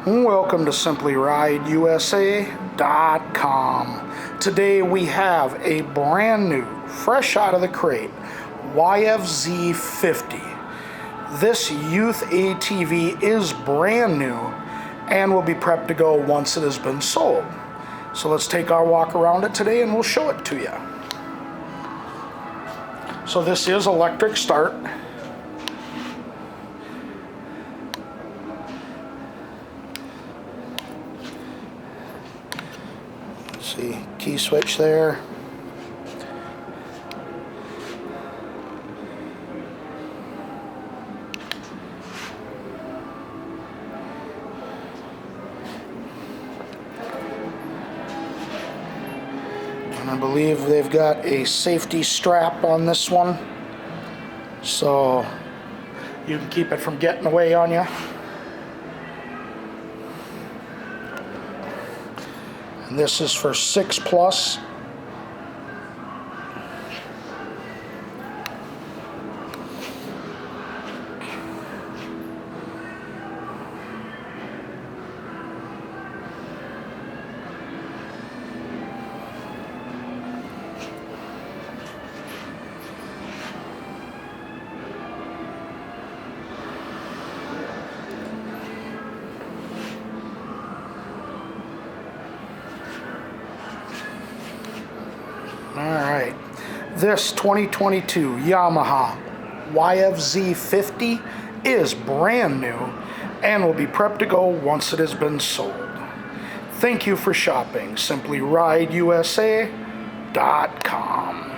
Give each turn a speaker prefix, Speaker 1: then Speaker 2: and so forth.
Speaker 1: Welcome to SimplyRideUSA.com. Today we have a brand new, fresh out of the crate, YZF50. This youth ATV is brand new and will be prepped to go once it has been sold. So let's take our walk around it today and we'll show it to you. So this is electric start. See, key switch there. And I believe they've got a safety strap on this one, so you can keep it from getting away on you. And this is for 6+. Alright, this 2022 Yamaha YZF50 is brand new and will be prepped to go once it has been sold. Thank you for shopping. SimplyRideUSA.com.